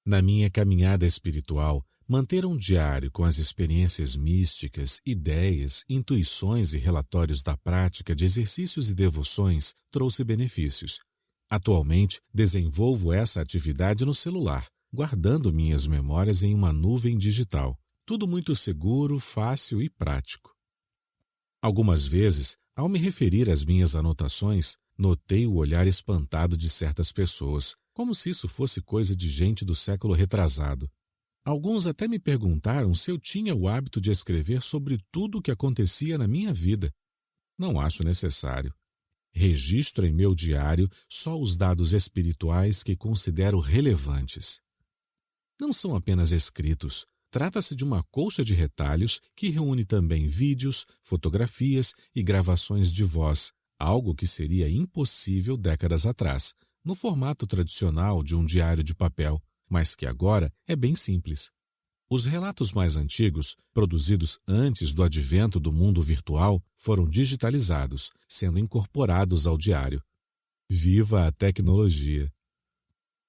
Na minha caminhada espiritual, manter um diário com as experiências místicas, ideias, intuições e relatórios da prática de exercícios e devoções trouxe benefícios. Atualmente, desenvolvo essa atividade no celular, guardando minhas memórias em uma nuvem digital. Tudo muito seguro, fácil e prático. Algumas vezes, ao me referir às minhas anotações, notei o olhar espantado de certas pessoas, como se isso fosse coisa de gente do século retrasado. Alguns até me perguntaram se eu tinha o hábito de escrever sobre tudo o que acontecia na minha vida. Não acho necessário. Registro em meu diário só os dados espirituais que considero relevantes. Não são apenas escritos. Trata-se de uma colcha de retalhos que reúne também vídeos, fotografias e gravações de voz, algo que seria impossível décadas atrás, no formato tradicional de um diário de papel, mas que agora é bem simples. Os relatos mais antigos, produzidos antes do advento do mundo virtual, foram digitalizados, sendo incorporados ao diário. Viva a tecnologia!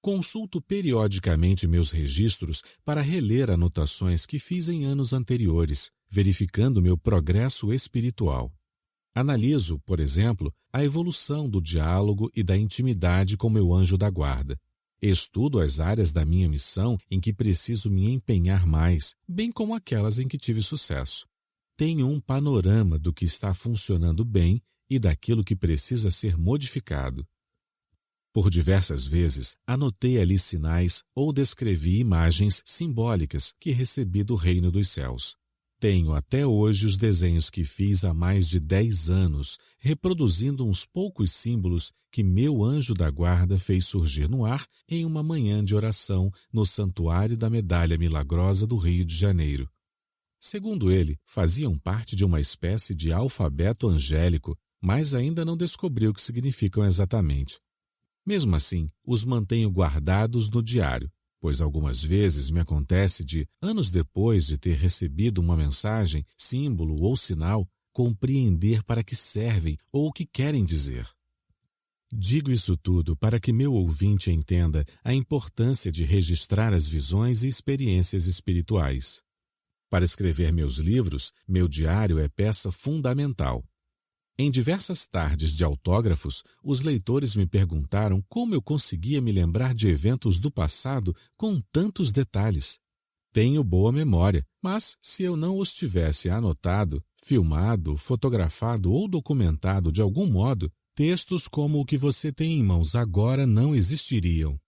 Consulto periodicamente meus registros para reler anotações que fiz em anos anteriores, verificando meu progresso espiritual. Analiso, por exemplo, a evolução do diálogo e da intimidade com meu anjo da guarda. Estudo as áreas da minha missão em que preciso me empenhar mais, bem como aquelas em que tive sucesso. Tenho um panorama do que está funcionando bem e daquilo que precisa ser modificado. Por diversas vezes, anotei ali sinais ou descrevi imagens simbólicas que recebi do reino dos céus. Tenho até hoje os desenhos que fiz há mais de 10 anos, reproduzindo uns poucos símbolos que meu anjo da guarda fez surgir no ar em uma manhã de oração no Santuário da Medalha Milagrosa do Rio de Janeiro. Segundo ele, faziam parte de uma espécie de alfabeto angélico, mas ainda não descobri o que significam exatamente. Mesmo assim, os mantenho guardados no diário, pois algumas vezes me acontece de, anos depois de ter recebido uma mensagem, símbolo ou sinal, compreender para que servem ou o que querem dizer. Digo isso tudo para que meu ouvinte entenda a importância de registrar as visões e experiências espirituais. Para escrever meus livros, meu diário é peça fundamental. Em diversas tardes de autógrafos, os leitores me perguntaram como eu conseguia me lembrar de eventos do passado com tantos detalhes. Tenho boa memória, mas se eu não os tivesse anotado, filmado, fotografado ou documentado de algum modo, textos como o que você tem em mãos agora não existiriam.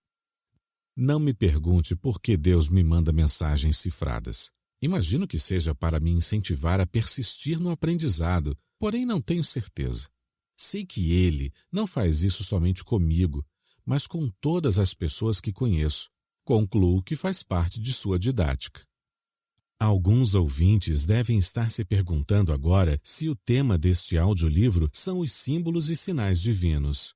Não me pergunte por que Deus me manda mensagens cifradas. Imagino que seja para me incentivar a persistir no aprendizado, porém não tenho certeza. Sei que Ele não faz isso somente comigo, mas com todas as pessoas que conheço. Concluo que faz parte de sua didática. Alguns ouvintes devem estar se perguntando agora se o tema deste audiolivro são os símbolos e sinais divinos.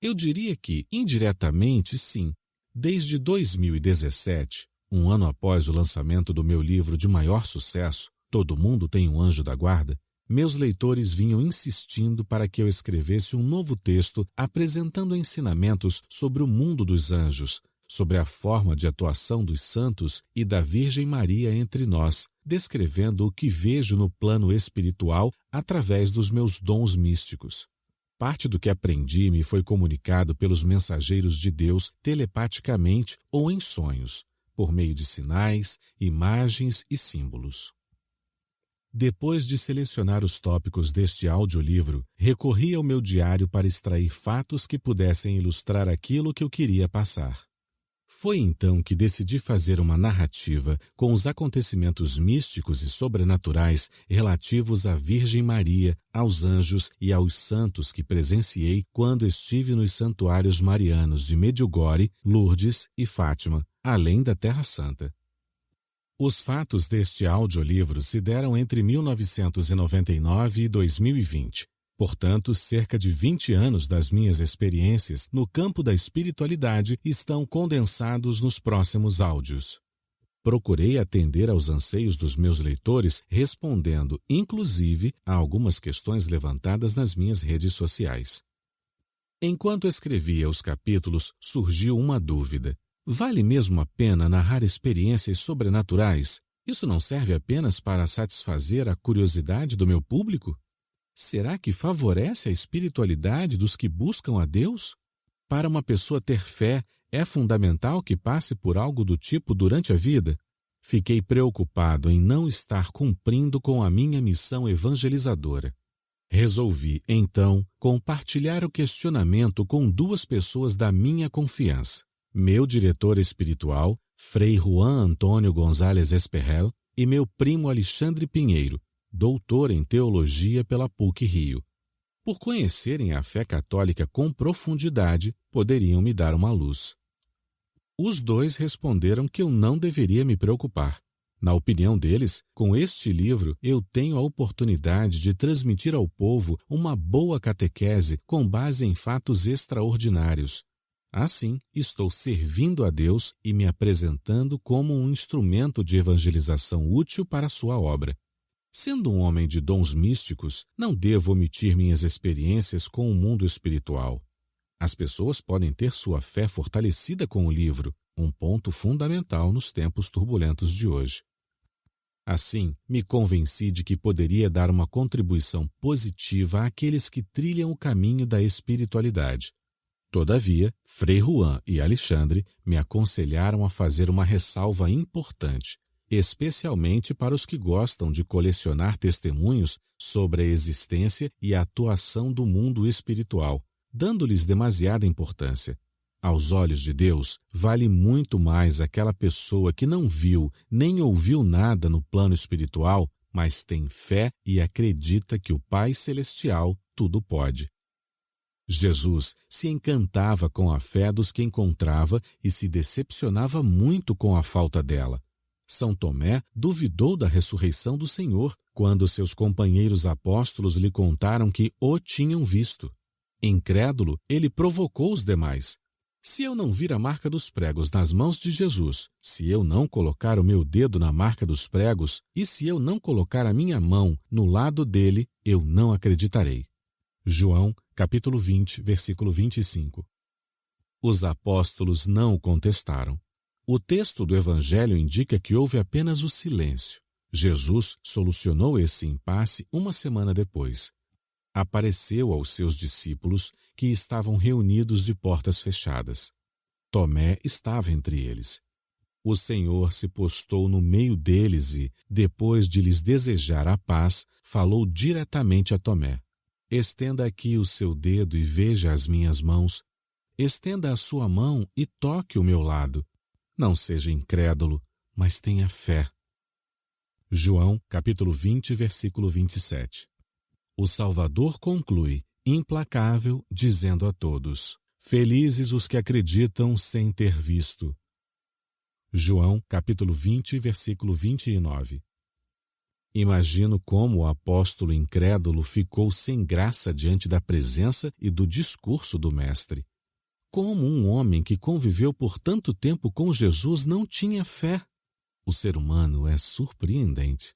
Eu diria que, indiretamente, sim. Desde 2017, um ano após o lançamento do meu livro de maior sucesso, Todo Mundo Tem um Anjo da Guarda, meus leitores vinham insistindo para que eu escrevesse um novo texto apresentando ensinamentos sobre o mundo dos anjos, sobre a forma de atuação dos santos e da Virgem Maria entre nós, descrevendo o que vejo no plano espiritual através dos meus dons místicos. Parte do que aprendi me foi comunicado pelos mensageiros de Deus telepaticamente ou em sonhos, por meio de sinais, imagens e símbolos. Depois de selecionar os tópicos deste audiolivro, recorri ao meu diário para extrair fatos que pudessem ilustrar aquilo que eu queria passar. Foi então que decidi fazer uma narrativa com os acontecimentos místicos e sobrenaturais relativos à Virgem Maria, aos anjos e aos santos que presenciei quando estive nos santuários marianos de Medjugorje, Lourdes e Fátima, além da Terra Santa. Os fatos deste audiolivro se deram entre 1999 e 2020. Portanto, cerca de 20 anos das minhas experiências no campo da espiritualidade estão condensados nos próximos áudios. Procurei atender aos anseios dos meus leitores, respondendo, inclusive, a algumas questões levantadas nas minhas redes sociais. Enquanto escrevia os capítulos, surgiu uma dúvida. Vale mesmo a pena narrar experiências sobrenaturais? Isso não serve apenas para satisfazer a curiosidade do meu público? Será que favorece a espiritualidade dos que buscam a Deus? Para uma pessoa ter fé, é fundamental que passe por algo do tipo durante a vida? Fiquei preocupado em não estar cumprindo com a minha missão evangelizadora. Resolvi, então, compartilhar o questionamento com duas pessoas da minha confiança. Meu diretor espiritual, Frei Juan Antônio González Esperrel, e meu primo Alexandre Pinheiro, doutor em teologia pela PUC-Rio. Por conhecerem a fé católica com profundidade, poderiam me dar uma luz. Os dois responderam que eu não deveria me preocupar. Na opinião deles, com este livro eu tenho a oportunidade de transmitir ao povo uma boa catequese com base em fatos extraordinários. Assim, estou servindo a Deus e me apresentando como um instrumento de evangelização útil para a sua obra. Sendo um homem de dons místicos, não devo omitir minhas experiências com o mundo espiritual. As pessoas podem ter sua fé fortalecida com o livro, um ponto fundamental nos tempos turbulentos de hoje. Assim, me convenci de que poderia dar uma contribuição positiva àqueles que trilham o caminho da espiritualidade. Todavia, Frei Juan e Alexandre me aconselharam a fazer uma ressalva importante, especialmente para os que gostam de colecionar testemunhos sobre a existência e a atuação do mundo espiritual, dando-lhes demasiada importância. Aos olhos de Deus, vale muito mais aquela pessoa que não viu nem ouviu nada no plano espiritual, mas tem fé e acredita que o Pai Celestial tudo pode. Jesus se encantava com a fé dos que encontrava e se decepcionava muito com a falta dela. São Tomé duvidou da ressurreição do Senhor quando seus companheiros apóstolos lhe contaram que o tinham visto. Incrédulo, ele provocou os demais. Se eu não vir a marca dos pregos nas mãos de Jesus, se eu não colocar o meu dedo na marca dos pregos e se eu não colocar a minha mão no lado dele, eu não acreditarei. João, capítulo 20, versículo 25. Os apóstolos não o contestaram. O texto do Evangelho indica que houve apenas o silêncio. Jesus solucionou esse impasse uma semana depois. Apareceu aos seus discípulos que estavam reunidos de portas fechadas. Tomé estava entre eles. O Senhor se postou no meio deles e, depois de lhes desejar a paz, falou diretamente a Tomé. Estenda aqui o seu dedo e veja as minhas mãos. Estenda a sua mão e toque o meu lado. Não seja incrédulo, mas tenha fé. João, capítulo 20, versículo 27. O Salvador conclui, implacável, dizendo a todos: felizes os que acreditam sem ter visto. João, capítulo 20, versículo 29. Imagino como o apóstolo incrédulo ficou sem graça diante da presença e do discurso do Mestre. Como um homem que conviveu por tanto tempo com Jesus não tinha fé. O ser humano é surpreendente.